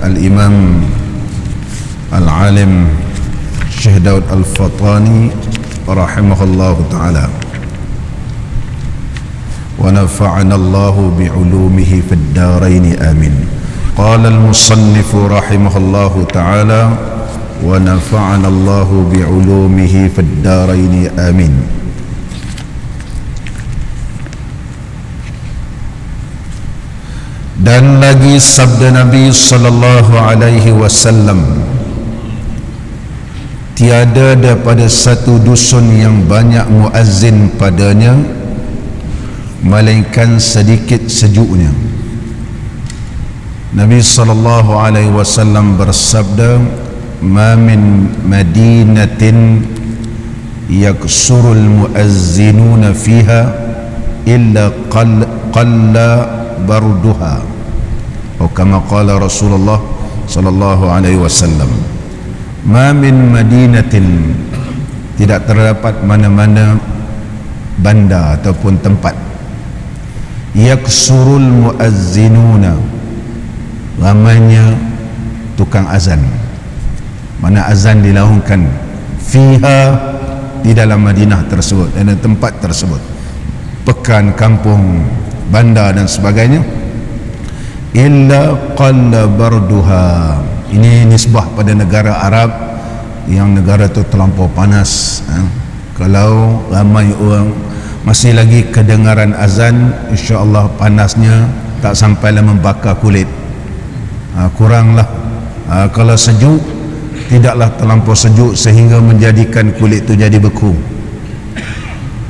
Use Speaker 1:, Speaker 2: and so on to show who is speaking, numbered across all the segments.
Speaker 1: Al-Imam Al-Alim Syekh Daud Al-Fatani rahimahullahu ta'ala, wa nafa'ana Allahu bi'ulumihi fid darain amin. Qala al-musannif rahimahullahu ta'ala, wa nafa'ana Allahu bi'ulumihi fid darain amin. Dan lagi sabda Nabi sallallahu alaihi wasallam, tiada daripada satu dusun yang banyak muazzin padanya melainkan sedikit sejuknya. Nabi sallallahu alaihi wasallam bersabda, ma min madinatin yaksurul muazzinuna fiha illa qalla barduha, atau kama qala Rasulullah sallallahu alaihi wasallam, ma min madinatin, tidak terdapat mana-mana bandar ataupun tempat, yaksurul muazzinuna, ramainya tukang azan, mana azan dilaungkan, fiha, di dalam Madinah tersebut, dan tempat tersebut, pekan, kampung, bandar dan sebagainya, illa qalla barduha. Ini nisbah pada negara Arab yang negara itu terlampau panas. Kalau ramai orang masih lagi kedengaran azan, insya-Allah panasnya tak sampailah membakar kulit. Kuranglah. Kalau sejuk, tidaklah terlampau sejuk sehingga menjadikan kulit itu jadi beku.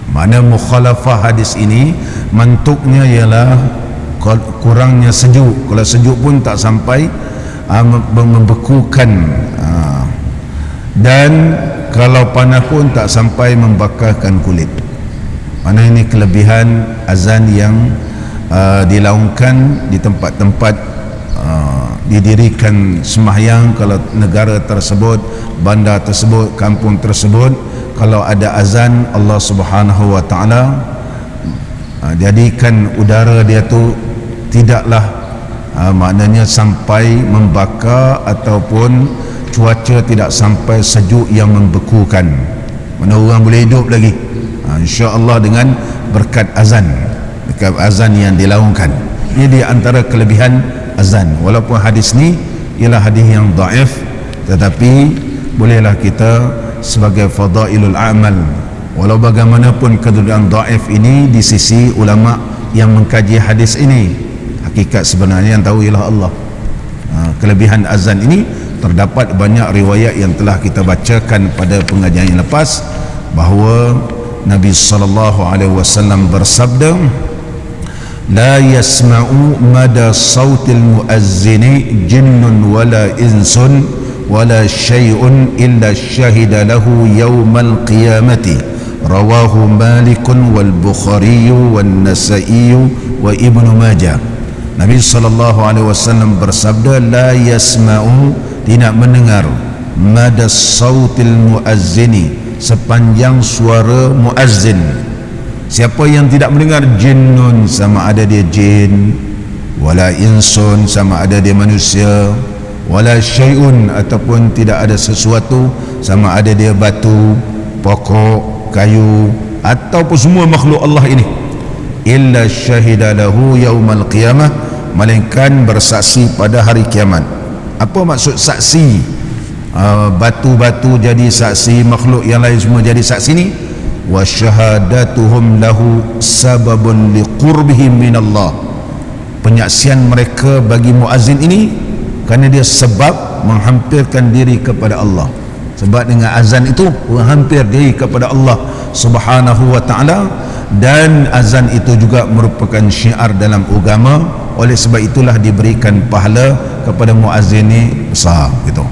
Speaker 1: Mana mukhalafah hadis ini mantuknya ialah kurangnya sejuk. Kalau sejuk pun tak sampai membekukan, dan kalau panas pun tak sampai membakarkan kulit. Mana ini kelebihan azan yang dilaungkan di tempat-tempat didirikan sembahyang. Kalau negara tersebut, bandar tersebut, kampung tersebut, kalau ada azan, Allah Subhanahu wa ta'ala jadikan udara dia tu tidaklah maknanya sampai membakar ataupun cuaca tidak sampai sejuk yang membekukan. Mana orang boleh hidup lagi, insya-Allah, dengan berkat azan yang dilaungkan. Ini di antara kelebihan azan. Walaupun hadis ni ialah hadis yang dhaif, tetapi bolehlah kita sebagai fadailul amal, walau bagaimanapun kedudukan dhaif ini di sisi ulama yang mengkaji hadis ini, hakikat sebenarnya yang tahu ialah Allah. Kelebihan azan ini terdapat banyak riwayat yang telah kita bacakan pada pengajian yang lepas, bahawa Nabi sallallahu alaihi wasallam bersabda, la yasma'u mada sautil muazzini jinnun wala insun wala syai'un illa syahida lahu yawmal qiyamati, rawahu Malikun wal Bukhari wal Nasa'i wa Ibnu Majah. Nabi sallallahu alaihi wasallam bersabda, la yasma'u, tidak mendengar, mada sautil muazzini, sepanjang suara muazzin. Siapa yang tidak mendengar? Jinnun, sama ada dia jin, wala insun, sama ada dia manusia, wala syai'un, ataupun tidak ada sesuatu, sama ada dia batu, pokok, kayu, ataupun semua makhluk Allah ini, illa syahida lahu yaumal qiyamah, melainkan bersaksi pada hari kiamat. Apa maksud saksi? Batu-batu jadi saksi, makhluk yang lain semua jadi saksi ni. Wa syahadatuhum lahu sababun liqurbihim minallah, penyaksian mereka bagi muazzin ini kerana dia sebab menghampirkan diri kepada Allah. Sebab dengan azan itu menghampir diri kepada Allah Subhanahu wa ta'ala, dan azan itu juga merupakan syiar dalam agama. Oleh sebab itulah diberikan pahala kepada muazzin ini besar gitu.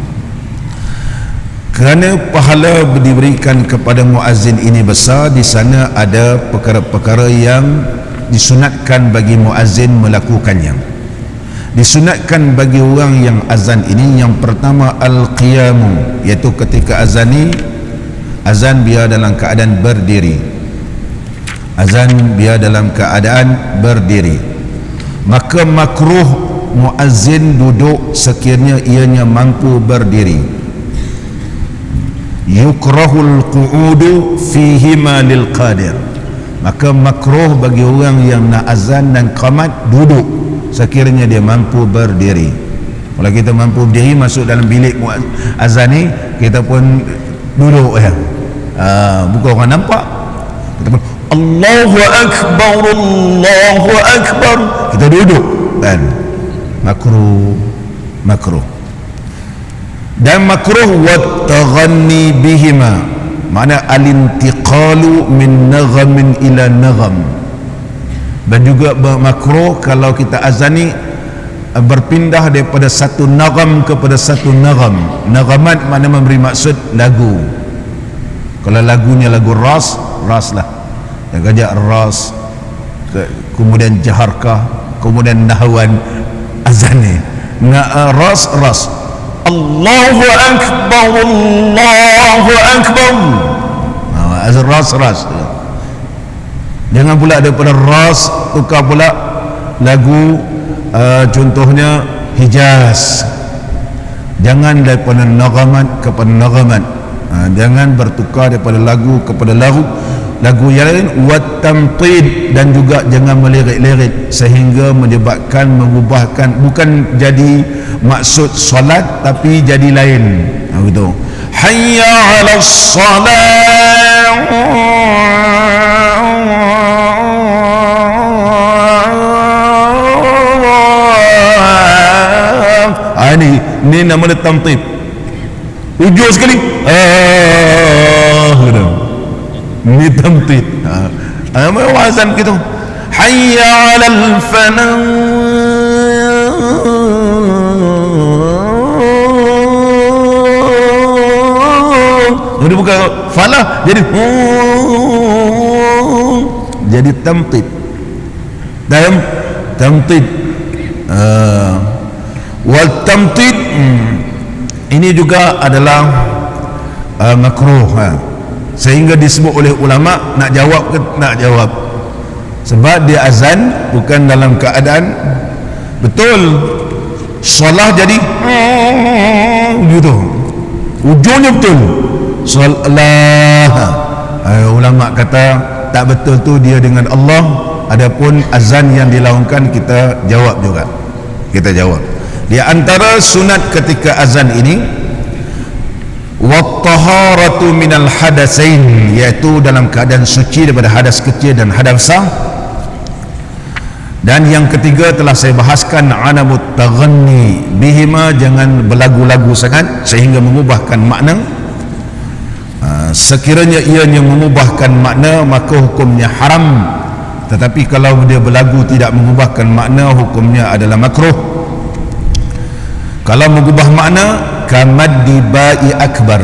Speaker 1: Kerana pahala diberikan kepada muazzin ini besar, di sana ada perkara-perkara yang disunatkan bagi muazzin melakukannya. Disunatkan bagi orang yang azan ini, yang pertama al-qiyamu, iaitu ketika azan ini, azan biar dalam keadaan berdiri. Azan biar dalam keadaan berdiri. Maka makruh muazzin duduk sekiranya ianya mampu berdiri. Yukrahul qu'udu fihima lil qadir, maka makruh bagi orang yang nak azan dan qamat duduk sekiranya dia mampu berdiri. Kalau kita mampu berdiri masuk dalam bilik azan ni, kita pun duduk ya. Bukan orang nampak, kita pun Allahu Akbar, Allahu Akbar, kita duduk kan. Makruh. Dan makruh wat taghanni bihima, makna al-intiqalu min naghamin ila nagham. Dan juga makruh kalau kita azani berpindah daripada satu nagham kepada satu nagham. Naghamat makna memberi maksud lagu. Kalau lagunya lagu ras lah, yang kajak ras, kemudian jaharkah, kemudian nahwan azan ni ras Allahu Akbar, Allahu Akbar, azan ras. Jangan pula daripada ras tukar pula lagu contohnya Hijaz. Jangan daripada naghamat kepada naghamat. Jangan bertukar daripada lagu kepada lagu yang lain. Wat tamtid, dan juga jangan melirik-lirik sehingga menyebabkan mengubahkan, bukan jadi maksud solat tapi jadi lain. Begitu. Hayya 'alas salat, ni nama dia tamtid. Ujung sekali ni tamtid. Azan gitu, hayya 'alal falah, ini bukan falah, jadi tamtid. Dalam tamtid wal tamtid ini juga adalah makruh, sehingga disebut oleh ulama nak jawab sebab dia azan bukan dalam keadaan betul solah, jadi gitu ujungnya betul solah. Ulama kata tak betul tu dia dengan Allah. Adapun azan yang dilaungkan kita jawab juga, kita jawab. Di antara sunat ketika azan ini wat-taharatu minal hadasain, iaitu dalam keadaan suci daripada hadas kecil dan hadas besar. Dan yang ketiga telah saya bahaskan, anamut taghanni bihima, jangan berlagu-lagu sangat sehingga mengubahkan makna. Sekiranya ianya mengubahkan makna maka hukumnya haram, tetapi kalau dia berlagu tidak mengubahkan makna hukumnya adalah makruh. Kalau mengubah makna, kamaddi ba'i akbar,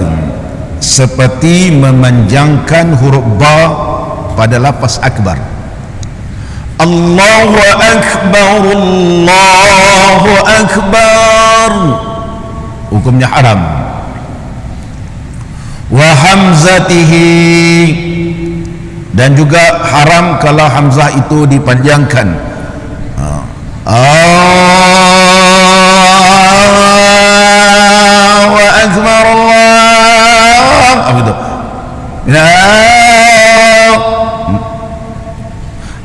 Speaker 1: seperti memanjangkan huruf ba pada lafaz akbar. Allahu Akbar, Allahu Akbar, hukumnya haram. Wa hamzatihi, dan juga haram kalau hamzah itu dipanjangkan. Allahu Akbar, Allah.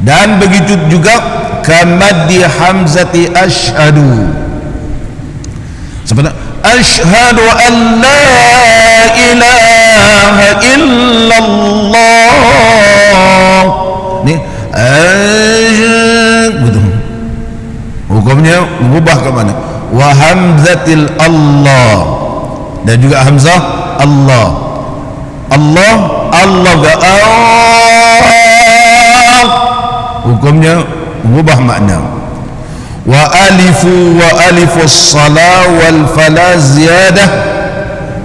Speaker 1: Dan begitu juga kamaddi hamzati asyhadu, sebenarnya asyhadu an la ilaha illallah, ni betul hukumnya mengubah ke mana. Wa hamzatil Allah, dan juga hamzah Allah, Allah ga hukumnya mengubah makna. Wa alifus salah wal fala ziyadah,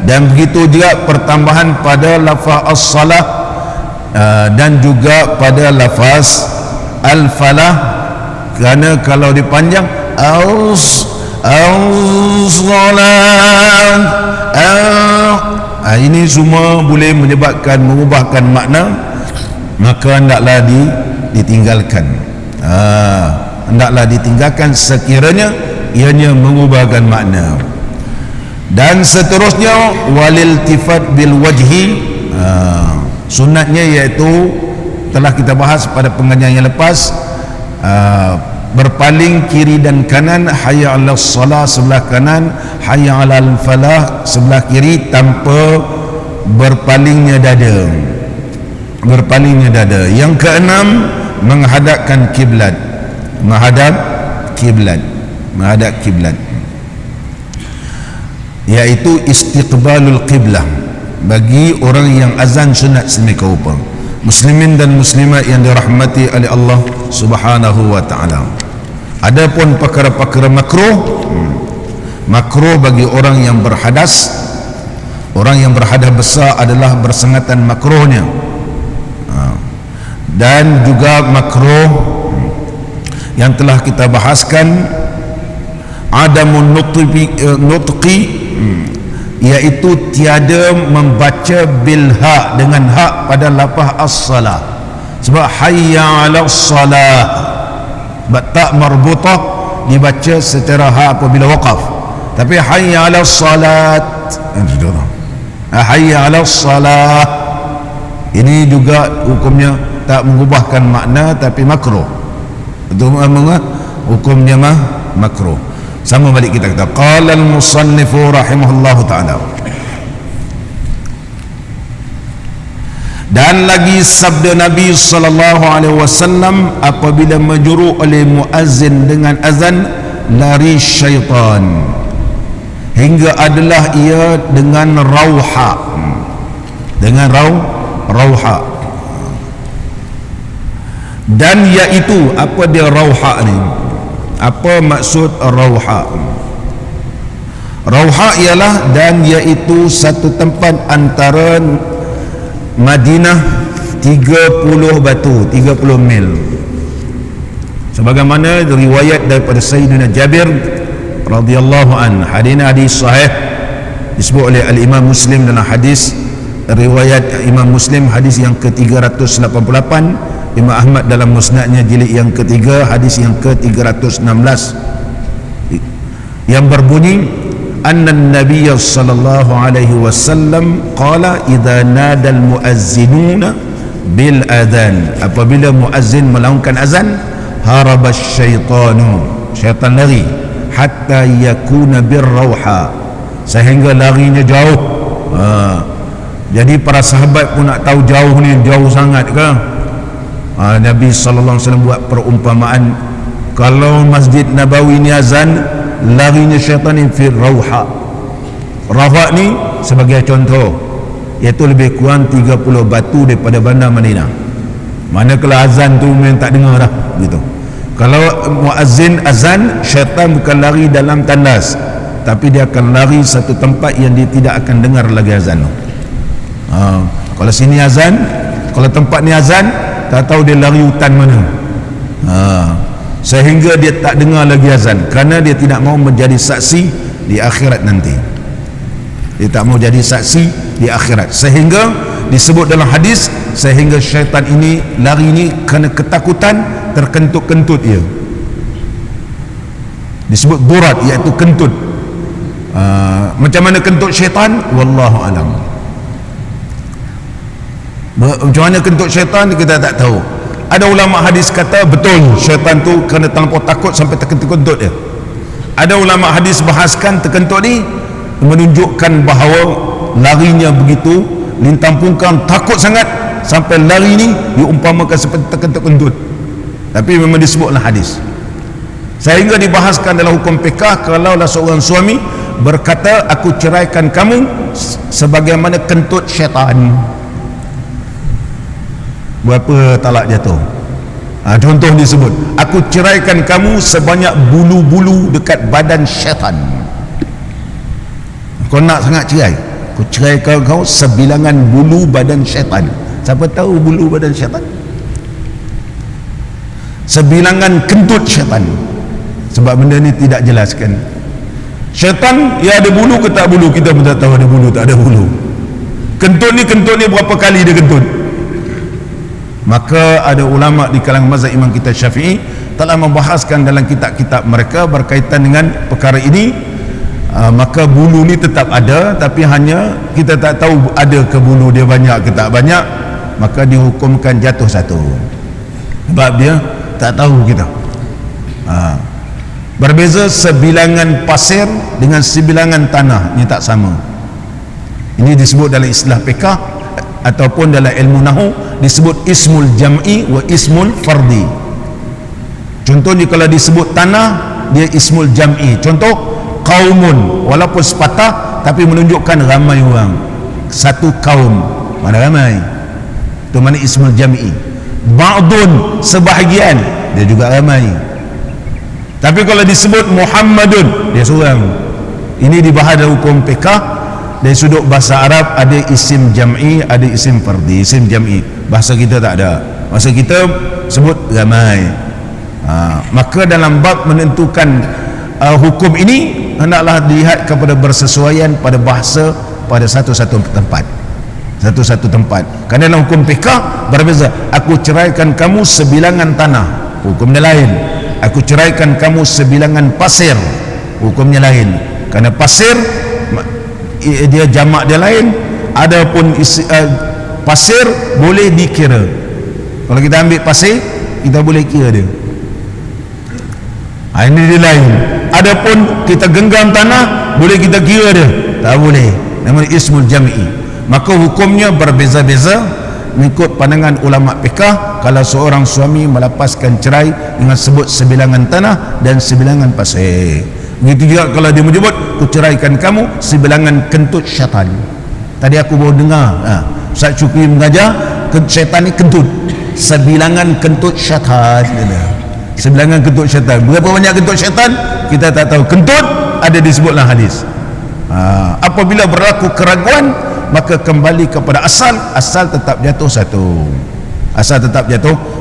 Speaker 1: dan begitu juga pertambahan pada lafaz as-salah dan juga pada lafaz al-falah, kerana kalau dipanjang as-salat, ini semua boleh menyebabkan mengubahkan makna, maka hendaklah ditinggalkan. Hendaklah ditinggalkan sekiranya ianya mengubahkan makna. Dan seterusnya waliltifat bil wajhi, sunatnya iaitu telah kita bahas pada pengajian yang lepas, berpaling kiri dan kanan, hayya 'alas salah sebelah kanan, hayya 'alal falah sebelah kiri, tanpa berpalingnya dada. Yang keenam, menghadapkan kiblat. menghadap kiblat, iaitu istiqbalul qiblah bagi orang yang azan sunat sedemikian rupa. Muslimin dan muslimat yang dirahmati oleh Allah Subhanahu wa taala. Adapun perkara-perkara makruh bagi orang yang berhadas, orang yang berhadas besar adalah bersengatan makruhnya. Dan juga makruh yang telah kita bahaskan, adamun nutqi, iaitu tiada membaca bilha dengan hak pada lafaz as-salah. Sebab hayya 'alas salah, tak marbutah dibaca secara hak apabila waqaf, tapi hayya 'alas salat, hayya 'alas salah ini juga hukumnya tak mengubahkan makna tapi makruh. Itu hukumnya makruh. Sama balik kita kata qala al-musannifu rahimahullahu ta'ala. Dan lagi sabda Nabi sallallahu alaihi wasallam apabila majru' oleh muazzin dengan azan, lari syaitan hingga adalah ia dengan rauha, rauha. Dan iaitu apa dia rauha ni? Apa maksud rauha? Rauha ialah dan iaitu satu tempat antara Madinah 30 batu, 30 mil. Sebagaimana riwayat daripada Sayyidina Jabir radhiyallahu an, hadis sahih disebut oleh al-Imam Muslim dalam hadis riwayat Imam Muslim hadis yang ke-388, Imam Ahmad dalam musnadnya jilid yang ketiga hadis yang ke-316, yang berbunyi anna Nabiy sallallahu alaihi wasallam qala idza nada al-muazzinuna bil adhan, apabila muazzin melaungkan azan, haraba syaitanu, syaitan lari, hatta yakuna birrauha, sehingga larinya jauh. Jadi para sahabat pun nak tahu jauh ni jauh sangat ke? Nabi sallallahu alaihi wasallam buat perumpamaan, kalau Masjid Nabawi ni azan, larinya syaitan ni fi rauha. Rauha ni sebagai contoh, iaitu lebih kurang 30 batu daripada bandar Madinah. Manakala azan tu memang tak dengar dah gitu. Kalau muazzin azan, syaitan bukan lari dalam tandas, tapi dia akan lari satu tempat yang dia tidak akan dengar lagi azan tu. Kalau sini azan, kalau tempat ni azan, tak tahu dia lari hutan mana, sehingga dia tak dengar lagi azan, kerana dia tidak mau menjadi saksi di akhirat nanti. Dia tak mau jadi saksi di akhirat, sehingga disebut dalam hadis, sehingga syaitan ini lari ini kerana ketakutan, terkentut-kentut ia, disebut durat, iaitu kentut. Macam mana kentut syaitan, wallahu alam. Macam mana kentut syaitan kita tak tahu. Ada ulama hadis kata betul syaitan tu kerana terlampau takut sampai terkentut-kentut dia. Ada ulama hadis bahaskan terkentut ni menunjukkan bahawa larinya begitu lintang pungkang, takut sangat sampai lari ni diumpamakan seperti terkentut-kentut. Tapi memang disebutlah hadis. Sehingga dibahaskan dalam hukum fiqah, kalaulah seorang suami berkata aku ceraikan kamu sebagaimana kentut syaitan, berapa talak jatuh? Contoh disebut, aku ceraikan kamu sebanyak bulu-bulu dekat badan syaitan. Kau nak sangat cerai, aku ceraikan kau sebilangan bulu badan syaitan. Siapa tahu bulu badan syaitan? Sebilangan kentut syaitan. Sebab benda ni tidak jelaskan. Syaitan, ya ada bulu ke tak bulu? Kita pun tak tahu ada bulu tak ada bulu. Kentut ni berapa kali dia kentut? Maka ada ulama di kalangan mazhab Imam kita Syafi'i telah membahaskan dalam kitab-kitab mereka berkaitan dengan perkara ini. Maka bulu ni tetap ada, tapi hanya kita tak tahu ada ke bulu dia banyak ke tak banyak, maka dihukumkan jatuh satu, sebab dia tak tahu kita. Berbeza sebilangan pasir dengan sebilangan tanah, ini tak sama. Ini disebut dalam istilah fiqh ataupun dalam ilmu nahwu disebut ismul jam'i wa ismul fardi. Contohnya kalau disebut tanah, dia ismul jam'i. Contoh qaumun, walaupun sepatah tapi menunjukkan ramai orang, satu kaum, mana ramai, itu mana ismul jam'i. Ba'dun, sebahagian, dia juga ramai. Tapi kalau disebut Muhammadun, dia seorang. Ini dibahas dalam hukum fiqh. Dari sudut bahasa Arab ada isim jam'i, ada isim fardi. Isim jam'i bahasa kita tak ada, bahasa kita sebut ramai. Maka dalam bab menentukan hukum ini hendaklah dilihat kepada bersesuaian pada bahasa pada satu-satu tempat. Kerana dalam hukum fiqh berbeza. Aku ceraikan kamu sebilangan tanah, hukumnya lain. Aku ceraikan kamu sebilangan pasir, hukumnya lain. Kerana pasir dia jamak dia lain. Adapun pasir boleh dikira. Kalau kita ambil pasir, kita boleh kira dia. Ini dia lain. Adapun kita genggam tanah, boleh kita kira dia? Tak boleh. Namanya ismul jam'i. Maka hukumnya berbeza-beza mengikut pandangan ulama fiqh. Kalau seorang suami melepaskan cerai dengan sebut sebilangan tanah dan sebilangan pasir. Begitu juga kalau dia menyebut, aku ceraikan kamu sebilangan kentut syaitan. Tadi aku baru dengar Ustaz Syukri mengajar, syaitan ni kentut, sebilangan kentut syaitan. Sebilangan kentut syaitan. Berapa banyak kentut syaitan kita tak tahu. Kentut ada disebutlah hadis. Apabila berlaku keraguan, maka kembali kepada asal tetap jatuh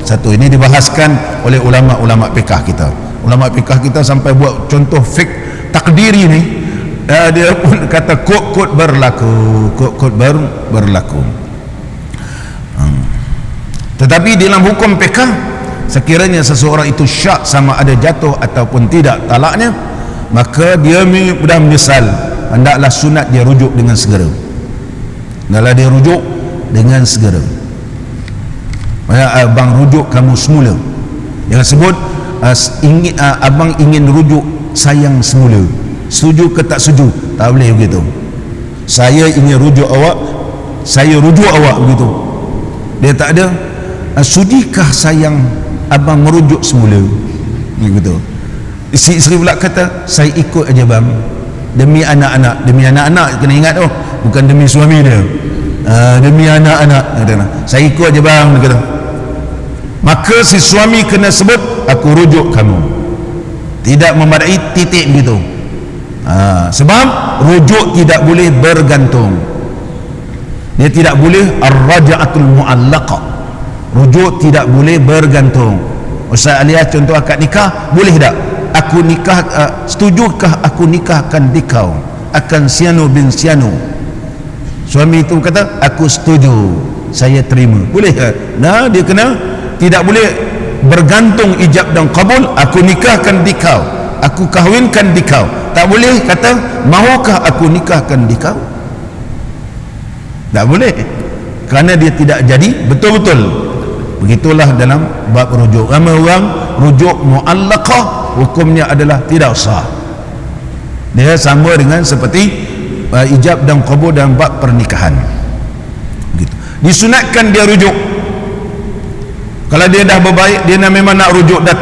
Speaker 1: satu. Ini dibahaskan oleh ulama-ulama fiqh kita. Ulama fiqh kita sampai buat contoh fiqh takdiri ni, dia pun kata kod berlaku. Tetapi dalam hukum fiqh, sekiranya seseorang itu syak sama ada jatuh ataupun tidak talaknya, maka dia sudah menyesal, hendaklah sunat dia rujuk dengan segera. Abang rujuk kamu semula. Jangan sebut abang ingin rujuk sayang semula. Setuju ke tak setuju? Tak boleh begitu. Saya ingin rujuk awak, saya rujuk awak, begitu. Dia tak ada sudikah sayang abang merujuk semula, begitu. Isteri pula kata, saya ikut aja bang, demi anak-anak kena ingat bukan demi suami dia, demi anak-anak, saya ikut aja bang, dia kata. Maka si suami kena sebut, aku rujuk kamu, tidak memadai titik begitu. Sebab rujuk tidak boleh bergantung, dia tidak boleh ar-raja'atul mu'allaqah. Rujuk tidak boleh bergantung. Ustaz Alias contoh akad nikah, boleh tak? Aku nikah, setujukah aku nikahkan dikau akan Siano bin Siano? Suami itu kata, aku setuju, saya terima. Boleh tak? Nah, dia kena, tidak boleh bergantung ijab dan kabul. Aku nikahkan dikau, aku kahwinkan dikau. Tak boleh kata, mahukah aku nikahkan dikau? Tak boleh, kerana dia tidak jadi betul-betul. Begitulah dalam bab rujuk. Ramai orang rujuk mu'allaqah, hukumnya adalah tidak sah. Dia sama dengan seperti ijab dan qabul dalam bab pernikahan. Begitu. Disunatkan dia rujuk. Kalau dia dah berbaik, dia memang nak rujuk, dah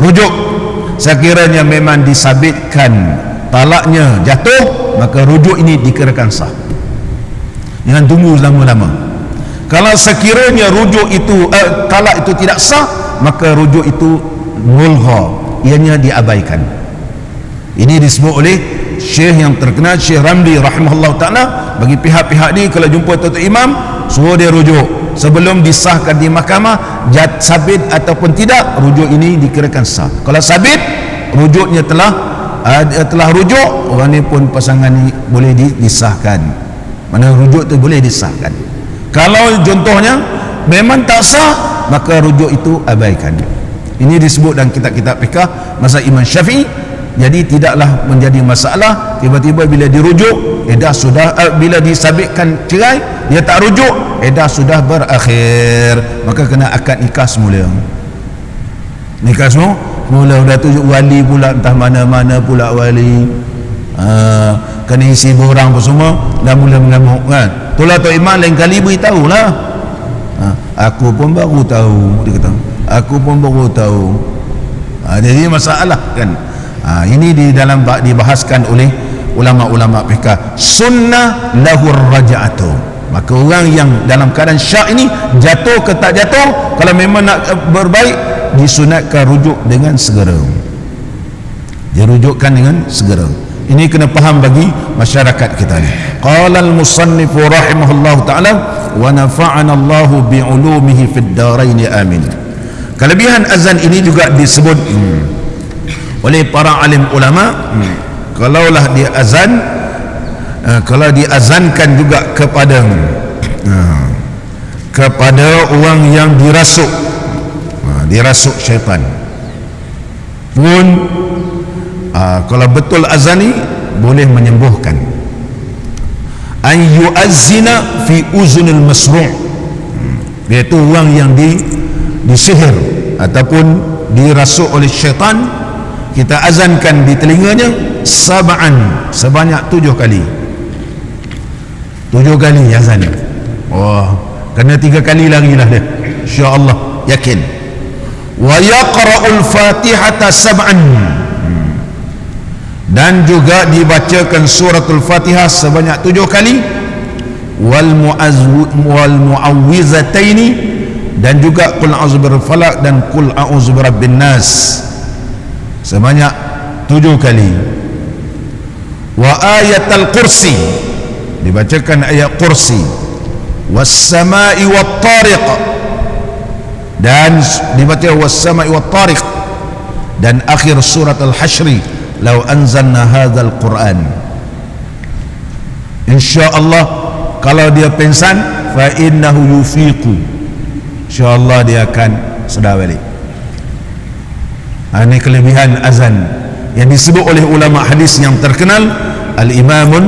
Speaker 1: rujuk, sekiranya memang disabitkan talaknya jatuh, maka rujuk ini dikirakan sah. Jangan tunggu lama-lama. Kalau sekiranya rujuk itu talak itu tidak sah, maka rujuk itu mulgha, ianya diabaikan. Ini disebut oleh Syekh yang terkenal, Syekh Ramli rahimahullah ta'ala. Bagi pihak-pihak ni, kalau jumpa Tuan Imam, suruh dia rujuk sebelum disahkan di mahkamah, sabit ataupun tidak, rujuk ini dikirakan sah. Kalau sabit, rujuknya telah rujuk, orang ni pun pasangan ni boleh disahkan. Mana rujuk tu boleh disahkan. Kalau contohnya memang tak sah, maka rujuk itu abaikan. Ini disebut dalam kitab-kitab fiqh mazhab Imam Syafi'i. Jadi tidaklah menjadi masalah tiba-tiba bila dirujuk dah sudah bila disabitkan cerai dia tak rujuk dah sudah berakhir, maka kena akad nikah semula. Nikah semua mula dah tunjuk wali pula, entah mana-mana pula wali, kena isi borang apa semua, dah mula mengamuk kan. Itulah Tok Imam lain kali beritahu lah, aku pun baru tahu, dia kata aku pun baru tahu. Jadi masalah kan. Ini di dalam dibahaskan oleh ulama-ulama fiqh. Sunnah lahur raja'atu, maka orang yang dalam keadaan syak ini jatuh ke tak jatuh, kalau memang nak berbaik disunatkan rujuk dengan segera, dirujukkan dengan segera. Ini kena faham bagi masyarakat kita ni. Qala al-musannif rahimahullahu ta'ala wa nafa'ana Allahu bi'ulumihi fid darain amin. Kelebihan azan ini juga disebut oleh para alim ulama. Kalaulah dia azan, kalau diazankan juga kepada orang yang dirasuk, dirasuk syaitan pun, kalau betul azan ni boleh menyembuhkan. An yu'azzina fi uzunil masru', iaitu orang yang disihir ataupun dirasuk oleh syaitan, kita azankan di telinganya sebanyak 7 kali. 7 kali azan. Kena 3 kali lagi lah dia, insya-Allah, yakin. Wa yaqra'ul fatihata sab'an, dan juga dibacakan suratul Fatihah sebanyak 7 kali. Wal mu'awwizataini, dan juga qul a'udzu birabbil falaq dan qul a'udzu birabbin nas sebanyak 7 kali. Wa ayatul kursi, dibacakan ayat kursi. Was sama'i wat tariq, dan dibaca was sama'i wat tariq, dan akhir surat al-hasyri law anzalna hadzal quran. Insyaallah kalau dia pingsan fa innahu yufiqu, insyaallah dia akan sedar balik. Ini kelebihan azan yang disebut oleh ulama hadis yang terkenal, Al-Imamun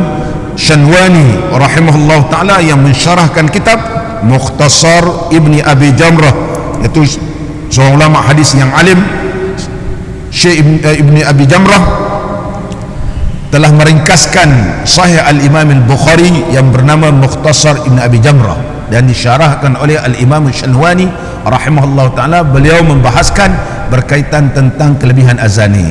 Speaker 1: Shanwani rahimahullah ta'ala, yang mensyarahkan kitab Mukhtasar Ibni Abi Jamrah, iaitu seorang ulama hadis yang alim, Syekh Ibni Abi Jamrah, telah meringkaskan Sahih Al-Imam Al-Bukhari yang bernama Mukhtasar Ibni Abi Jamrah, dan disyarahkan oleh Al-Imam Shanwani rahimahullah ta'ala. Beliau membahaskan berkaitan tentang kelebihan azan ni.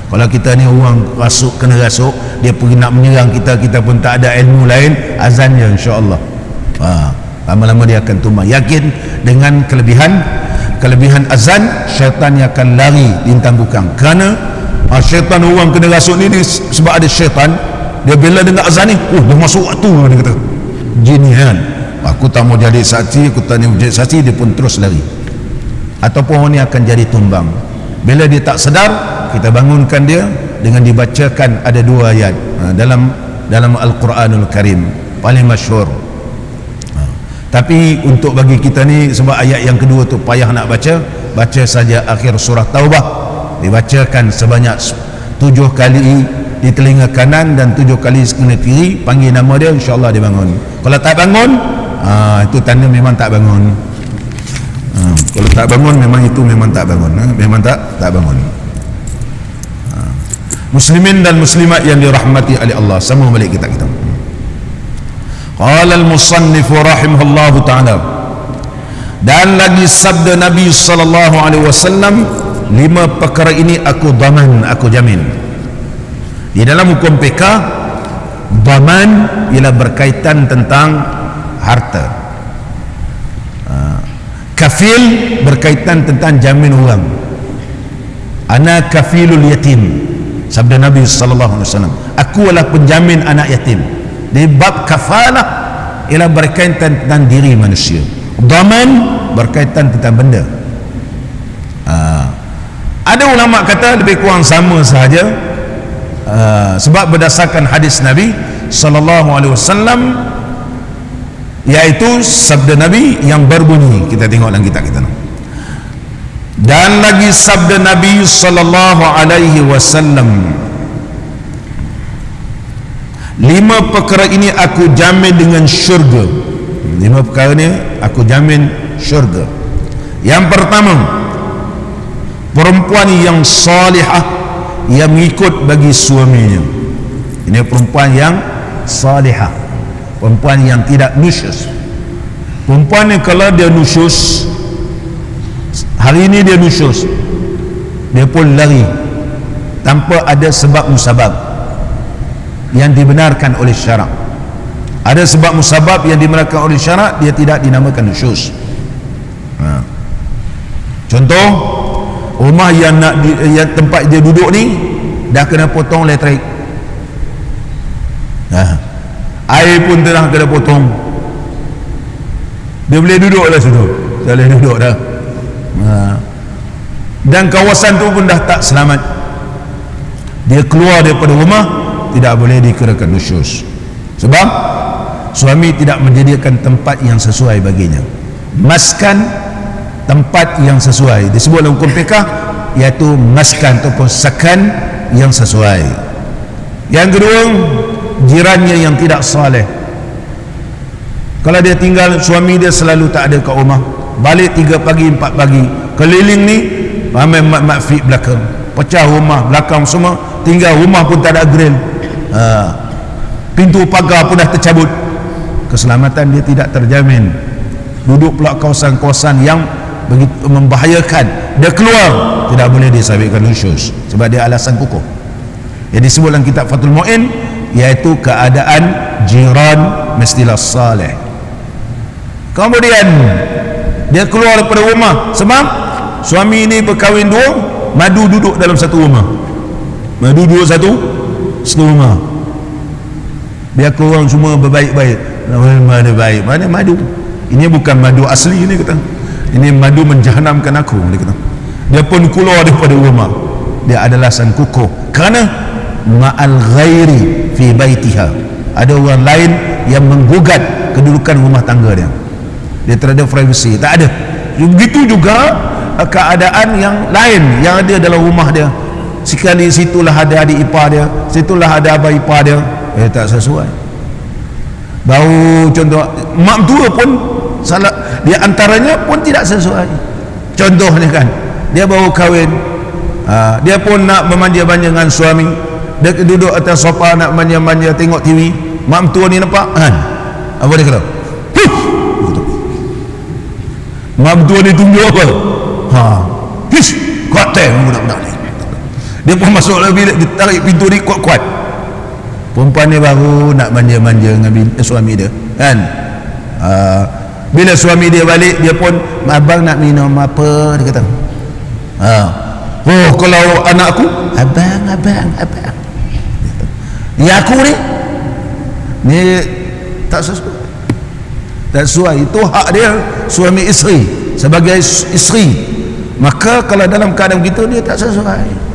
Speaker 1: Kalau kita ni orang rasuk, kena rasuk, dia pergi nak menyerang kita, kita pun tak ada ilmu lain, azan je insya-Allah. Lama-lama dia akan tumbang. Yakin dengan kelebihan azan, syaitan yang akan lari lintang bukang. Kerana syaitan, orang kena rasuk ni sebab ada syaitan, dia bila dengar azan ni, dah masuk waktu, dia kata jin ni kan, aku tak mau jadi saksi, aku tak mau jadi saksi, dia pun terus lari, ataupun orang ni akan jadi tumbang. Bila dia tak sedar, kita bangunkan dia dengan dibacakan ada 2 ayat dalam Al-Quranul Karim paling masyhur. Tapi untuk bagi kita ni, sebab ayat yang kedua tu payah nak baca saja akhir surah Taubah, dibacakan sebanyak 7 kali di telinga kanan dan 7 kali sebelah kiri, panggil nama dia, insya-Allah dia bangun. Kalau tak bangun, itu tanda memang tak bangun. Kalau tak bangun, memang itu memang tak bangun, memang tak bangun. Muslimin dan muslimat yang dirahmati oleh Allah, sama balik kita. Qala al-musannif rahimahullahu ta'ala, dan lagi sabda Nabi sallallahu alaihi wasallam, 5 perkara ini aku daman, aku jamin. Di dalam hukum PK, daman ialah berkaitan tentang harta. Kafil berkaitan tentang jamin orang. Ana kafilul yatim, sabda Nabi sallallahu alaihi wasallam, aku adalah penjamin anak yatim. Di bab kafalah ialah berkaitan tentang diri manusia. Daman berkaitan tentang benda. Ada ulama kata lebih kurang sama sahaja, sebab berdasarkan hadis Nabi sallallahu alaihi wasallam, iaitu sabda Nabi yang berbunyi, kita tengok dalam kitab kita, Dan lagi sabda Nabi sallallahu alaihi wasallam, 5 perkara ini aku jamin dengan syurga. 5 perkara ini aku jamin syurga. Yang pertama, perempuan yang salihah yang mengikut bagi suaminya. Ini perempuan yang salihah, perempuan yang tidak nusyus. Perempuan ni kalau dia nusyus, hari ini dia nusyus, dia pun lari tanpa ada sebab musabab yang dibenarkan oleh syarak. Ada sebab musabab yang dibenarkan oleh syarak, dia tidak dinamakan nusyus. Contoh, rumah yang yang tempat dia duduk ni dah kena potong elektrik, air pun telah kena potong, dia boleh duduk lah situ, tak boleh duduk dah. Dan kawasan tu pun dah tak selamat, dia keluar daripada rumah, tidak boleh dikirakan nusyus. Sebab suami tidak menjadikan tempat yang sesuai baginya, maskan tempat yang sesuai, disebut dalam hukum fiqh iaitu maskan ataupun sakan yang sesuai. Yang kedua, jirannya yang tidak saleh. Kalau dia tinggal, suami dia selalu tak ada kat rumah, balik 3 pagi 4 pagi, keliling ni ramai mak fik belakang, pecah rumah belakang semua, tinggal rumah pun tak ada grill, pintu pagar pun dah tercabut, keselamatan dia tidak terjamin. Duduk pula kawasan-kawasan yang begitu membahayakan, dia keluar, tidak boleh disabitkan nusyus sebab dia alasan kukuh. Yang disebut dalam kitab Fathul Mu'in iaitu keadaan jiran mestilah saleh. Kemudian dia keluar daripada rumah sebab suami ini berkahwin 2, madu duduk dalam satu rumah, madu duduk satu rumah, biar korang semua berbaik-baik. Mana baik, mana madu, ini bukan madu asli, ini kata, ini madu menjahanamkan aku, dia kata. Dia pun keluar daripada rumah, dia adalah sang kukuh kerana ma'al ghairi fi baitiha, ada orang lain yang menggugat kedudukan rumah tangga dia, dia tak ada privacy, tak ada. Begitu juga keadaan yang lain yang ada dalam rumah dia, sekali situlah ada adik ipar dia, situlah ada abang ipar dia, tak sesuai. Baru contoh, mak tua pun salah, dia antaranya pun tidak sesuai. Contohnya kan, dia baru kahwin, dia pun nak memanja-manja dengan suami, dia duduk atas sofa nak manja-manja tengok TV, mak tua ni nampak kan, apa dia kata, mak tua ni tunjuk apa, kuat budak-budak ni, dia pun masuk lagi, dia tarik pintu ni kuat-kuat. Perempuan ni baru nak manja-manja dengan suami dia kan, bila suami dia balik, dia pun, abang nak minum apa, dia kata, oh kalau anak aku, abang ya aku ni tak sesuai, itu hak dia suami isteri sebagai isteri. Maka kalau dalam keadaan begitu, dia tak sesuai,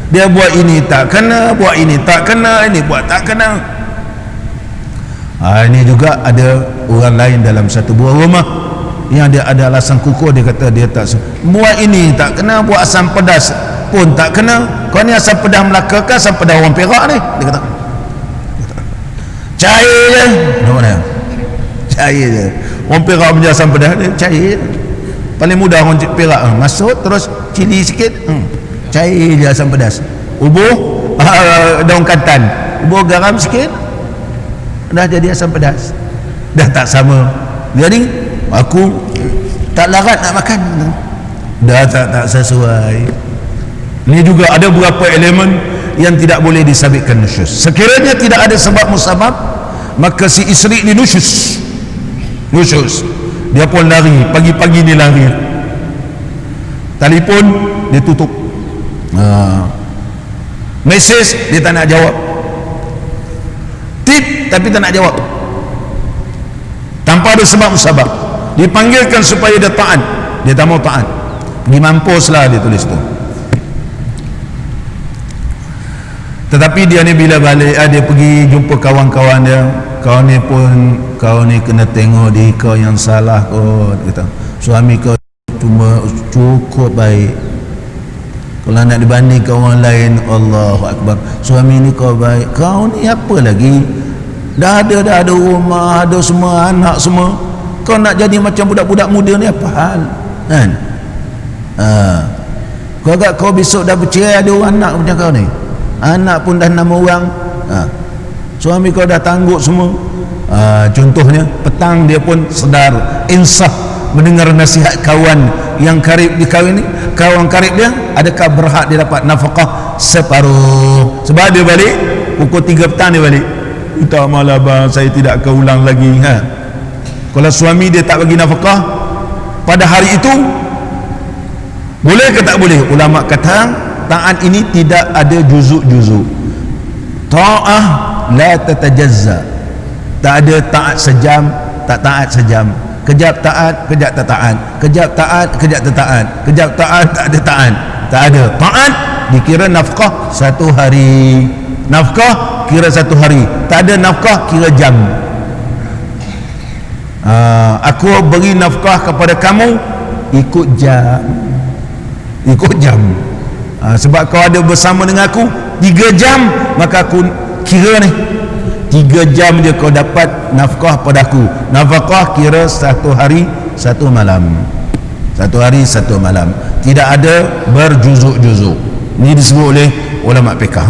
Speaker 1: dia buat ini tak kena, buat ini tak kena, ini buat tak kena. Ini juga ada orang lain dalam satu buah rumah yang dia ada alasan kukuh, dia kata dia tak buat ini tak kena, buat asam pedas pun tak kena. Kau ni asam pedas Melaka ke asam pedas orang Perak ni, dia kata cair je, cair je. Orang Perak punya asam pedas dia cair, paling mudah orang Perak, masuk terus cili sikit, cair je asam pedas. Ubuh daun kantan, ubuh garam sikit, dah jadi asam pedas, dah tak sama. Jadi aku tak larat nak makan, dah tak sesuai. Ini juga ada beberapa elemen yang tidak boleh disabitkan nusyus. Sekiranya tidak ada sebab musabab, maka si isteri ni nusyus, dia pun lari, pagi-pagi ni lari, telefon dia tutup, mesej dia tak nak jawab, tip tapi tak nak jawab, tanpa ada sebab musabab. Dipanggilkan supaya dia taat, dia tak mau taat, pergi mampus lah, dia tulis tu. Tetapi dia ni bila balik, dia pergi jumpa kawan-kawan dia, kau ni pun, kau ni kena tengok diri kau yang salah kot, kata suami kau cuma cukup baik. Kalau nak dibandingkan orang lain, Allahu Akbar, suami ni kau baik, kau ni apa lagi, dah ada rumah, ada semua anak semua, kau nak jadi macam budak-budak muda ni apa hal kan? Kau agak kau besok dah bercerai ada orang anak macam kau ni, anak pun dah 6 orang, suami kau dah tangguk semua. Contohnya petang dia pun sedar, insaf mendengar nasihat kawan yang karib di kahwin ni, kawan karib dia, adakah berhak dia dapat nafkah separuh? Sebab dia balik pukul 3 petang, dia balik, minta maaf bang, saya tidak akan ulang lagi. Kalau suami dia tak bagi nafkah pada hari itu, boleh ke tak boleh? Ulama kata taat ini tidak ada juzuk-juzuk. Ta'ah la tatajazza, tak ada taat sejam, tak taat sejam, kejap taat, kejap tak taat, kejap taat, kejap tak taat, kejap taat, tak ada taat, tak ada. Taat dikira nafkah 1 hari, nafkah kira 1 hari, tak ada nafkah kira jam. Aku beri nafkah kepada kamu ikut jam, ikut jam. Sebab kau ada bersama dengan aku 3 jam, maka aku kira ni 3 jam je kau dapat nafkah padaku. Nafkah kira 1 hari 1 malam, 1 hari 1 malam, tidak ada berjuzuk-juzuk. Ini disebut oleh ulama fiqh.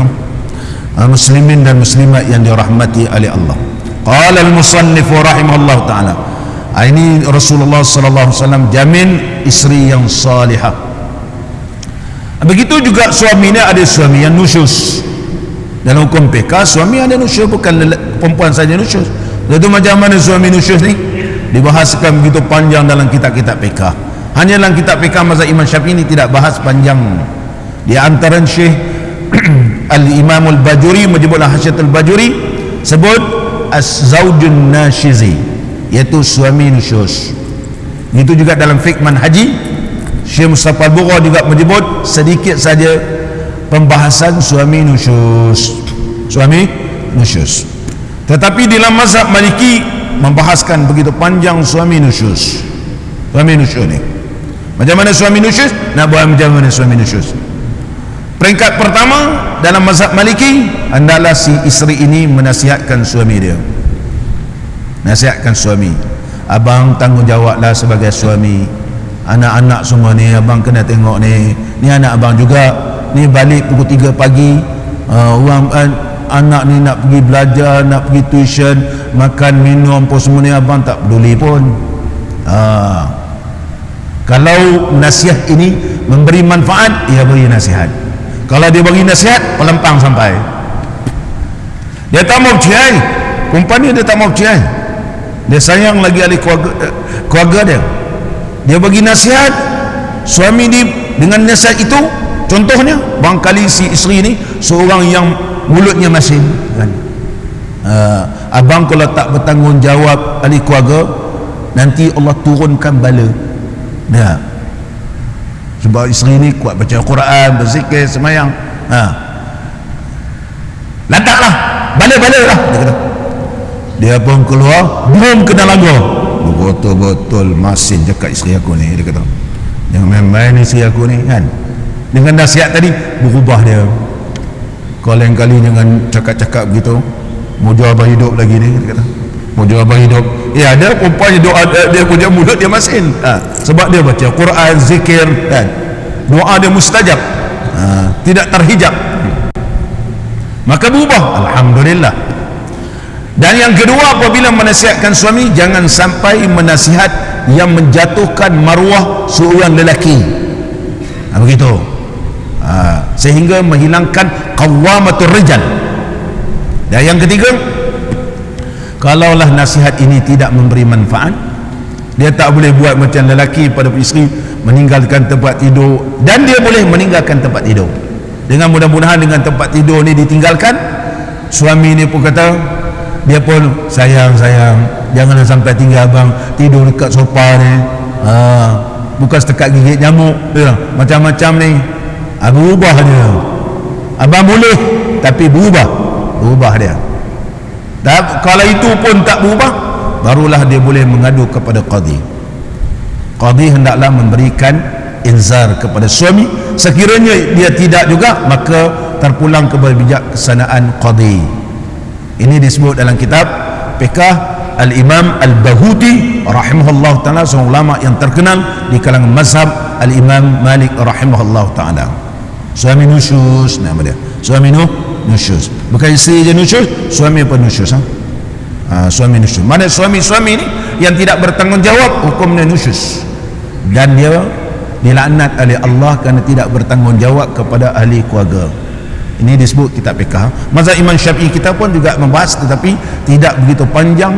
Speaker 1: Muslimin dan muslimat yang dirahmati oleh Allah. Qala al-musannif rahimahullah ta'ala, ini Rasulullah sallallahu alaihi wasallam jamin isteri yang salihah. Begitu juga suaminya, ada suami yang nusyus. Dalam hukum PK, suami ada nusyus, bukan perempuan saja nusyus. Itu macam mana suami nusyus ni? Dibahaskan begitu panjang dalam kitab-kitab PK. Hanya dalam kitab PK mazhab Imam Syafi'i ini tidak bahas panjang. Di antara Syekh Al-Imam Al-Bajuri menyebutlah Hasyat Al-Bajuri sebut az-zaujun nashizi, iaitu suami nusyus. Itu juga dalam fiqh manhaji Syekh Mustafa Al-Bugha juga menyebut sedikit saja pembahasan suami nusyus, suami nusyus. Tetapi dalam mazhab Maliki membahaskan begitu panjang suami nusyus. Suami nusyus ni macam mana suami nusyus? Nak buat macam mana suami nusyus? Peringkat pertama dalam mazhab Maliki, hendaklah si isteri ini menasihatkan suami dia. Nasihatkan suami, abang tanggungjawablah sebagai suami, anak-anak semua ni abang kena tengok ni anak abang juga ni, balik pukul 3 pagi, anak ni nak pergi belajar, nak pergi tuition, makan minum pun semua ni abang tak peduli pun. Kalau nasihat ini memberi manfaat, ia beri nasihat. Kalau dia bagi nasihat, pelempang sampai. Dia tak mau cerai, perempuan ni dia tak mau cerai, dia sayang lagi ahli keluarga dia. Dia bagi nasihat, suami ni dengan nasihat itu, contohnya barangkali si isteri ni seorang yang mulutnya masin kan, abang kalau tak bertanggungjawab ahli keluarga, nanti Allah turunkan bala. Sebab isteri ni kuat baca Quran, berzikir, semayang, lantaklah, bala-bala lah dia kata. Dia pun keluar, belum kena lagu, betul-betul masin cakap isteri aku ni, dia kata jangan main-main isteri aku ni kan. Dengan nasihat tadi berubah dia. Kau lain kali jangan cakap-cakap begitu, mau jual abang hidup lagi ni, dia kata mau jual abang hidup. Ada perempuan yang doa dia punya mulut dia masin, sebab dia baca Quran, zikir kan, doa dia mustajab, tidak terhijab, maka berubah, alhamdulillah. Dan yang kedua, apabila menasihatkan suami, jangan sampai menasihat yang menjatuhkan maruah seorang lelaki, begitu, sehingga menghilangkan qawwamatur rijal. Dan yang ketiga, kalaulah nasihat ini tidak memberi manfaat, dia tak boleh buat macam lelaki pada isteri, meninggalkan tempat tidur, dan dia boleh meninggalkan tempat tidur. Dengan mudah-mudahan dengan tempat tidur ni ditinggalkan, suami ni pun kata, dia pun sayang, janganlah sampai tinggal abang tidur dekat sofa ni, bukan setakat gigit nyamuk, macam-macam ni. Berubah dia, abang boleh, tapi berubah dia. Kalau itu pun tak berubah, barulah dia boleh mengadu kepada qadhi. Qadhi hendaklah memberikan inzar kepada suami. Sekiranya dia tidak juga, maka terpulang kepada bijaksanaan qadhi. Ini disebut dalam kitab fiqh Al-Imam Al-Bahuti rahimahullah ta'ala, seorang ulama yang terkenal di kalangan mazhab Al-Imam Malik rahimahullah ta'ala. Suami nusyus nama dia, suami nusyus, bukan isteri je nusyus, suami apa nusyus, suami nusyus. Mana suami-suami ni yang tidak bertanggungjawab, hukumnya nusyus, dan dia dilaknat oleh Allah kerana tidak bertanggungjawab kepada ahli keluarga. Ini disebut kitab fiqh. Mazhab Imam Syafi'i kita pun juga membahas, tetapi tidak begitu panjang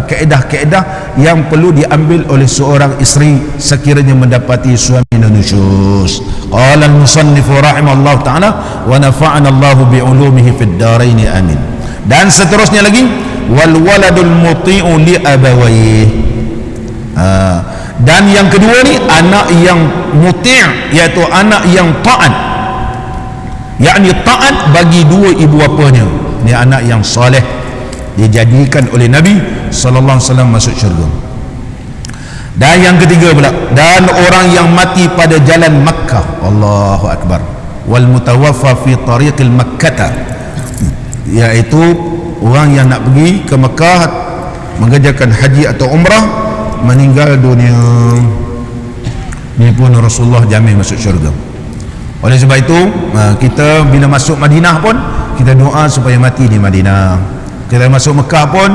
Speaker 1: kaedah-kaedah yang perlu diambil oleh seorang isteri sekiranya mendapati suami nusyus. Qala al-musannif rahimallahu ta'ala wa nafa'ana Allahu bi'ulumihi fid dharain amin. Dan seterusnya lagi, wal waladul muti'u li abawayhi. Dan yang kedua ni, anak yang muti', iaitu anak yang taat, yakni taat bagi dua ibu bapanya. Ini anak yang soleh, dijadikan oleh Nabi sallallahu alaihi wasallam masuk syurga. Dan yang ketiga pula, dan orang yang mati pada jalan Makkah, Allahu Akbar, wal mutawaffa fi tariqil Makkah, iaitu orang yang nak pergi ke Makkah mengerjakan haji atau umrah, meninggal dunia, ini pun Rasulullah jamin masuk syurga. Oleh sebab itu, kita bila masuk Madinah pun, kita doa supaya mati di Madinah. Kita masuk Mekah pun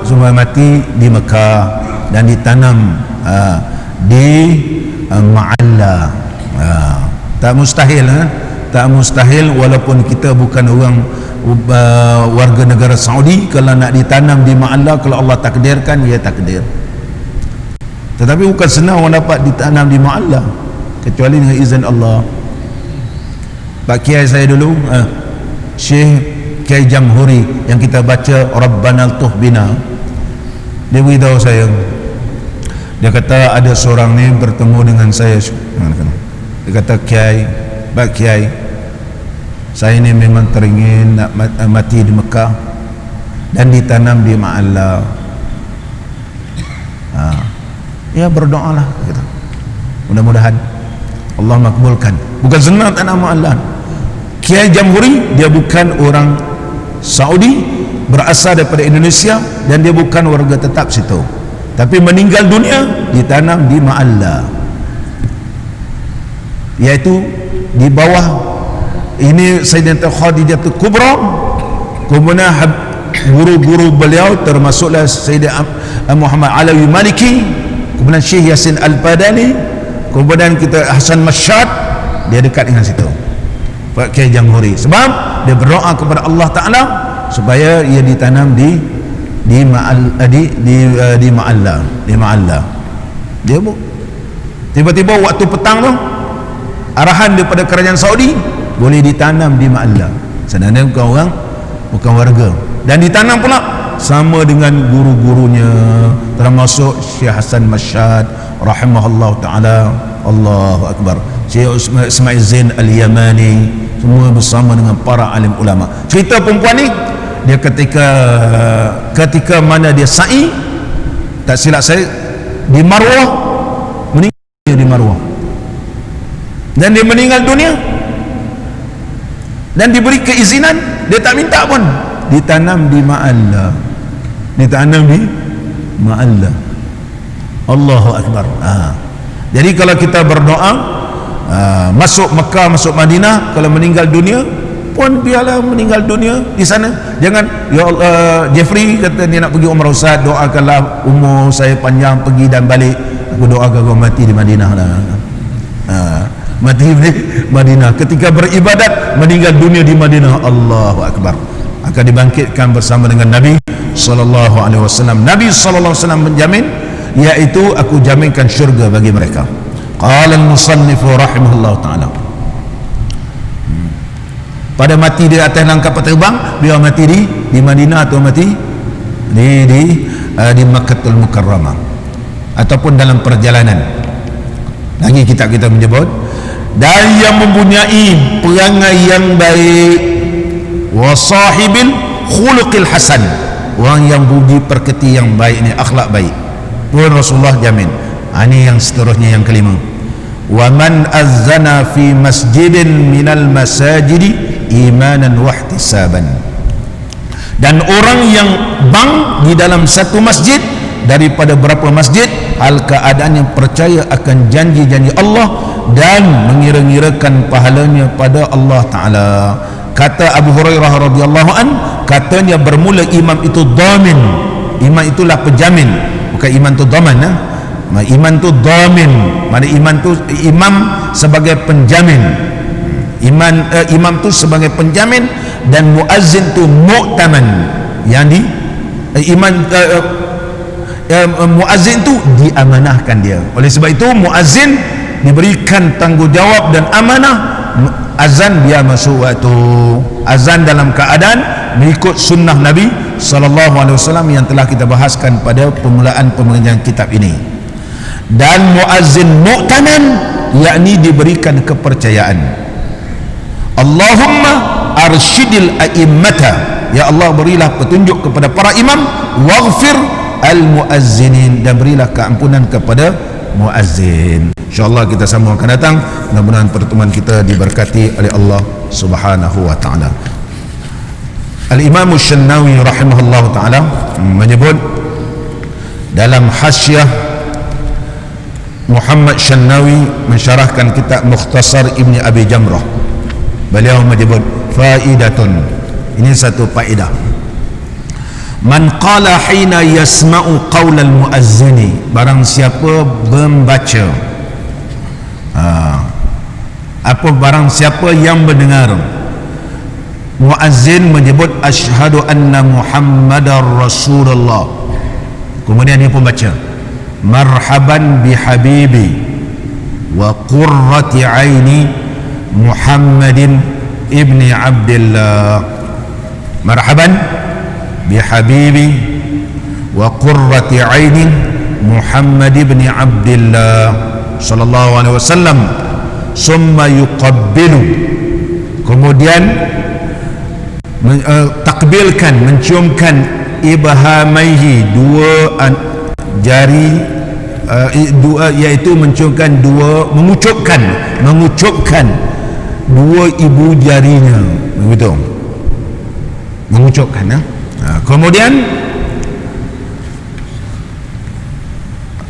Speaker 1: supaya mati di Mekah, dan ditanam di Ma'alla. Tak mustahil, tak mustahil, walaupun kita bukan orang warga negara Saudi, kalau nak ditanam di Ma'alla, kalau Allah takdirkan, ya takdir. Tetapi bukan senang orang dapat ditanam di Ma'alla, kecuali dengan izin Allah. Pak Kiai saya dulu, Syekh Kiai Jamhuri, yang kita baca Rabbana Tuh Bina, dia beritahu saya, dia kata ada seorang ni bertemu dengan saya. Dia kata, Kiai, Pak Kiai, saya ni memang teringin nak mati di Mekah dan ditanam di Ma'alla. Ya, berdoalah, kata. Mudah-mudahan Allah makbulkan. Bukan senang tanam Ma'alla. Kiai Jamhuri, dia bukan orang Saudi, berasal daripada Indonesia, dan dia bukan warga tetap situ, tapi meninggal dunia ditanam di Ma'alla, iaitu di bawah ini Sayyidatul Khadijah Kubra. Kemudian guru-guru beliau termasuklah Sayyidina Muhammad Alawi Maliki, kemudian Syekh Yasin Al-Padani, kemudian kita Hasan Masyad, dia dekat dengan situ, Pak Kiai Jamhuri, sebab dia berdoa kepada Allah Ta'ala supaya ia ditanam di Ma'alla. Dia tiba-tiba waktu petang tu, arahan daripada kerajaan Saudi, boleh ditanam di Ma'alla. Sebenarnya bukan orang, bukan warga, dan ditanam pula sama dengan guru-gurunya, termasuk Syekh Hasan Masyad rahimahullah ta'ala, Allahu Akbar, Syekh Ismail Zain Al-Yamani, semua bersama dengan para alim ulama. Cerita perempuan ni, dia ketika mana dia sa'i, tak silap saya, di Marwah, meninggal di Marwah, dan dia meninggal dunia, dan diberi keizinan, dia tak minta pun, ditanam di Ma'alla, ditanam di Ma'alla. Allahu Akbar. Jadi kalau kita berdoa, masuk Mekah, masuk Madinah, kalau meninggal dunia pun biarlah meninggal dunia di sana. Jangan, ya Allah, Jeffrey kata dia nak pergi umrah, Ustaz, doakanlah umur saya panjang pergi dan balik. Aku doakan kau mati di Madinah lah. Mati di Madinah, ketika beribadat meninggal dunia di Madinah, Allahu Akbar, akan dibangkitkan bersama dengan Nabi sallallahu alaihi wasallam. Nabi sallallahu alaihi wasallam menjamin, iaitu aku jaminkan syurga bagi mereka. Qala al-musannif rahimahullah ta'ala, pada mati di atas langkah terbang, dia mati di Madinah atau mati di Makkahul Mukarramah, ataupun dalam perjalanan. Lagi kitab kita menyebut, dan yang mempunyai perangai yang baik, wa sahibil khuluqil hasan, orang yang budi perketi yang baik, ni akhlak baik pun Rasulullah jamin. Ini yang seterusnya, yang kelima, wa man azzana fi masjidin minal masajidi imanan wa ihtisaban. Dan orang yang bang di dalam satu masjid daripada berapa masjid, hal keadaannya percaya akan janji-janji Allah dan mengira-ngirakan pahalanya pada Allah Ta'ala. Kata Abu Hurairah radhiyallahu an, katanya bermula imam itu dhamin. Imam itulah penjamin, bukan iman tu dhaman. Iman tu dhamin, mana iman tu imam sebagai penjamin. Imam tu sebagai penjamin, dan muazzin tu mu'taman, yang di muazzin tu diamanahkan dia. Oleh sebab itu muazzin diberikan tanggungjawab dan amanah. Azan dia masuk waktu, azan dalam keadaan mengikut sunnah Nabi SAW yang telah kita bahaskan pada permulaan pengajian kitab ini. Dan muazzin mu'taman, yakni diberikan kepercayaan. Allahumma arsyidil a'immata, ya Allah berilah petunjuk kepada para imam, waghfir al-muazzinin, dan berilah keampunan kepada muazzin. InsyaAllah kita sambung akan datang. Mudah-mudahan pertemuan kita diberkati oleh Allah Subhanahu wa ta'ala. Al-Imam Syanawi rahimahullah ta'ala menyebut dalam hasyiah Muhammad Syanawi mensyarahkan kitab Mukhtasar Ibni Abi Jamrah, beliau menyebut faidatun, ini satu faedah. Man qala hina yasma'u qaulal muazzini, barang siapa membaca barang siapa yang mendengar muazzin menyebut asyhadu anna Muhammadar Rasulullah, kemudian dia pun baca marhaban bihabibi wa qurrati aini Muhammadin ibni Abdillah, marhaban bihabibi wa qurrati aini Muhammad ibni Abdillah sallallahu alaihi wasallam, summa yuqabbilu, kemudian takbilkan, menciumkan ibhamaihi, dua jari, iaitu menciumkan dua, mengucupkan dua ibu jarinya, begitu, mengucupkan. Kemudian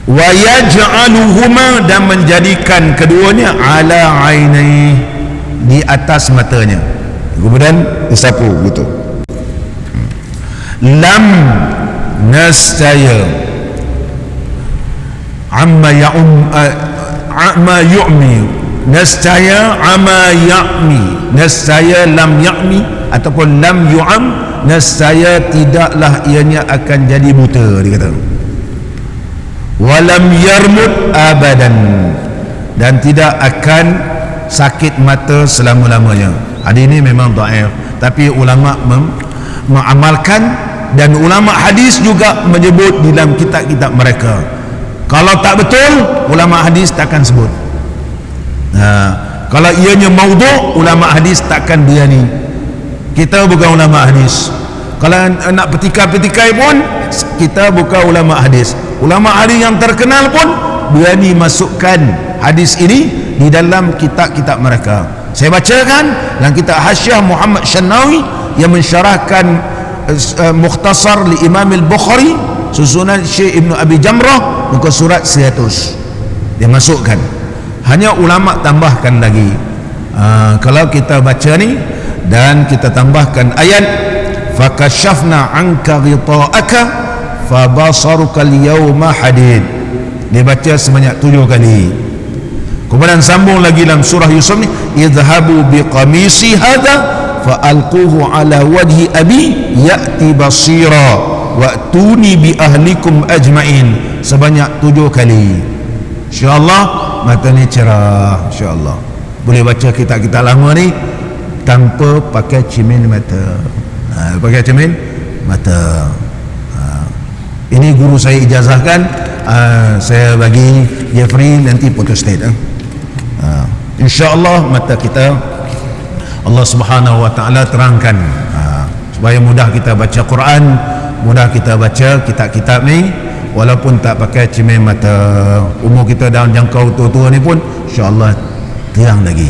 Speaker 1: wa yaj'aluhuma, dan menjadikan keduanya ala ainai, di atas matanya, kemudian disapu gitu. Lam nastaya amma yu'mi, nastaya amma ya'mi, nastaya lam ya'mi ataupun lam yu'am, nastaya tidaklah ianya akan jadi buta, dia kata. Walam yarmud abadan, dan tidak akan sakit mata selama-lamanya. Hadis ini memang dhaif, tapi ulama mengamalkan, dan ulama hadis juga menyebut di dalam kitab-kitab mereka. Kalau tak betul, ulama hadis takkan sebut. Kalau ianya maudhu', ulama hadis takkan berani. Kita bukan ulama hadis. Kalau nak petikai-petikai pun, kita bukan ulama hadis. Ulama hadis yang terkenal pun berani masukkan hadis ini di dalam kitab-kitab mereka. Saya bacakan dalam kitab Hasyiah Muhammad Syanawi yang mensyarahkan Mukhtasar li Imam Al-Bukhari, susunan Syekh Ibn Abi Jamrah, muka surat 100. Dia masukkan. Hanya ulama tambahkan lagi. Kalau kita baca ni dan kita tambahkan ayat fakashafna anka ghita'aka fabasaruka al-yawma hadid, dia baca sebanyak 7 kali. Kemudian sambung lagi dalam surah Yusuf ni, idhabu biqamisi hadha fa'alquhu ala wajhi abi ya'ti basira wa'tuni bi ahlikum ajma'in, sebanyak 7 kali. InsyaAllah mata ni cerah, insyaAllah boleh baca kitab-kitab lama ni tanpa pakai cermin mata. Pakai cermin mata. Ini guru saya ijazahkan, saya bagi Jeffrey nanti photostat. InsyaAllah mata kita Allah Subhanahu wa ta'ala terangkan, supaya mudah kita baca Quran, mudah kita baca kitab-kitab ni, walaupun tak pakai cermin mata. Umur kita dalam jangkau tua-tua ni pun insya-Allah terang lagi.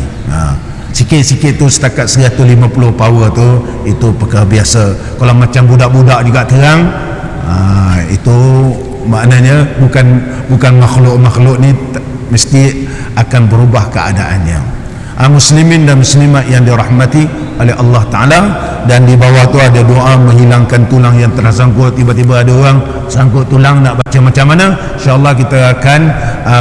Speaker 1: Sikit-sikit tu setakat 150 power tu itu perkara biasa. Kalau macam budak-budak juga terang, itu maknanya bukan makhluk-makhluk ni mesti akan berubah keadaannya. Muslimin dan muslimat yang dirahmati oleh Allah Ta'ala, dan di bawah tu ada doa menghilangkan tulang yang tersangkut. Tiba-tiba ada orang sangkut tulang, nak baca macam mana? InsyaAllah kita akan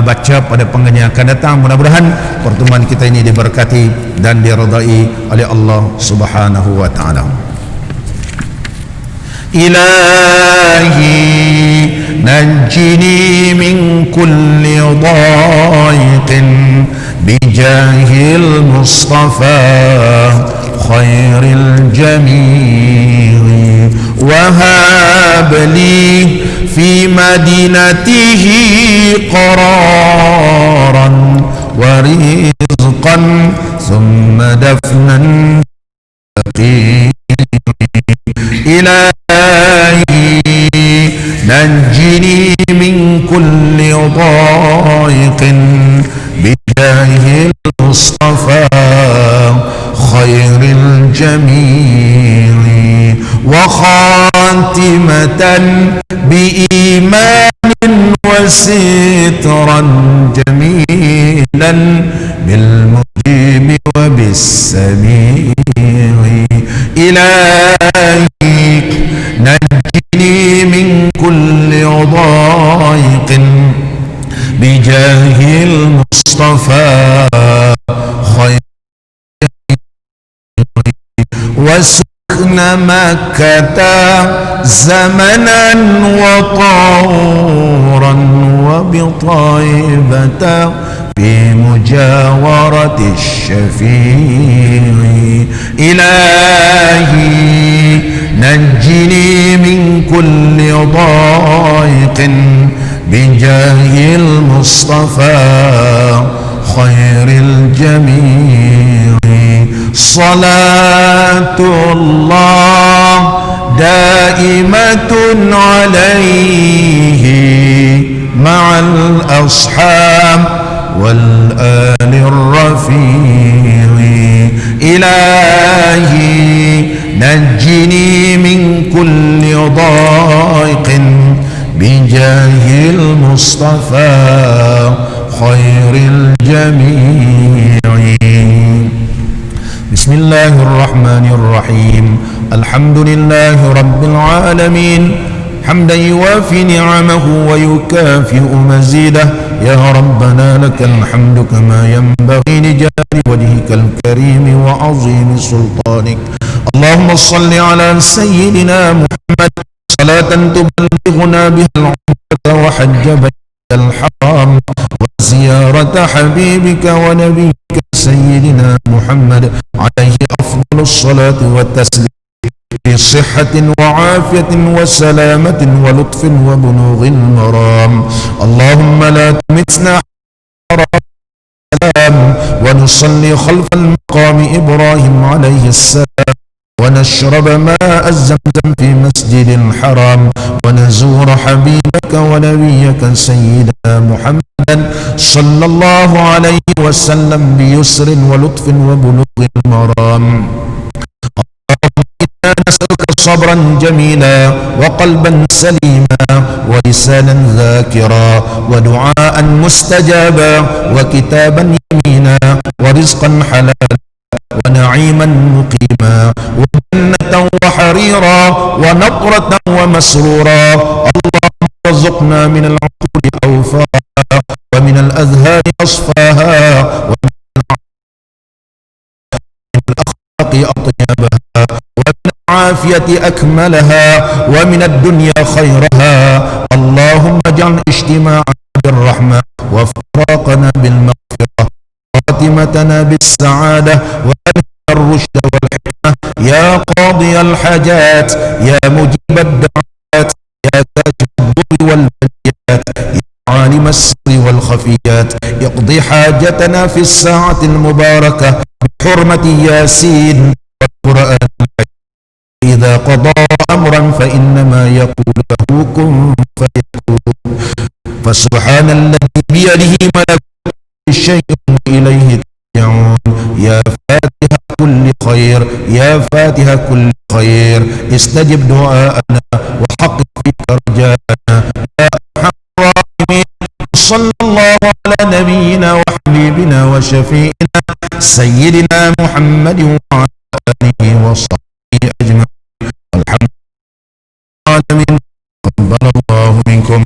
Speaker 1: baca pada pengajian akan datang. Mudah-mudahan pertemuan kita ini diberkati dan diridai oleh Allah Subhanahu wa Ta'ala. إلهي نجني من كل ضائق بجاه المصطفى خير الجميع وهب لي في مدينته قرارا ورزقا ثم دفنا إلهي نجني من كل ضائق بجاه المصطفى خير الجميع وخاتمة بإيمان وسترا جميلا بالمجيب وبالسميع إلهي نجني من كل ضائق بجاه المصطفى خير وسكن مكة زمنا وطورا وبطيبة في مجاورة الشفيع إلهي نجني من كل ضائق بجاه المصطفى خير الجميع صلاة الله دائمة عليه مع الأصحاب والآل الرفيع إلهي نجني من كل ضائق بجاه المصطفى خير الجميع بسم الله الرحمن الرحيم الحمد لله رب العالمين حمدا يوافي نعمه ويكافئ مزيده يا ربنا لك الحمد كما ينبغي لجلال وجهك الكريم وعظيم سلطانك اللهم صل على سيدنا محمد صلاة تبلغنا بها العمرة وحج بيت الحرام وزيارة حبيبك ونبيك سيدنا محمد عليه أفضل الصلاة والتسليم في صحة وعافية وسلامة ولطف وبلوغ المرام اللهم لا تمتنا حرام ونصلي خلف المقام إبراهيم عليه السلام ونشرب ماء الزمزم في مسجد الحرام ونزور حبيبك ونبيك سيدنا محمد صلى الله عليه وسلم بيسر ولطف وبلوغ المرام نسألك صبرا جميلا وقلبا سليما ولسانا ذاكرا ودعاء مستجابا وكتابا يمينا ورزقا حلالا ونعيما مقيما وجنة وحريرا ونطرة ومسرورا اللهم ارزقنا من العقول أوفاها ومن الأذهان أصفاها ومن الأخلاق أطيبها ومن العافية أكملها ومن الدنيا خيرها اللهم اجعل اجتماعنا بالرحمة وفراقنا بالمغفرة خاتمتنا بالسعادة وألهمنا الرشد والحكمة يا قاضي الحاجات يا مجيب الدعوات يا كاشف الضر والبليات يا عالم السر والخفيات اقضي حاجتنا في الساعة المباركة بحرمة ياسين والقرآن إذا قضى أمرا فإنما يقول له كن فيكون فسبحان الذي بيده ملك شيء إليه ترجعون. يا فاتح كل خير، يا فاتح كل خير، استجب دعاءنا وحقق فيك رجاءنا يا أرحم الراحمين. صلى الله على نبينا وحبيبنا وشفيعنا سيدنا محمد وعلى آله وصحبه أجمعين. والحمد لله. قبل الله منكم.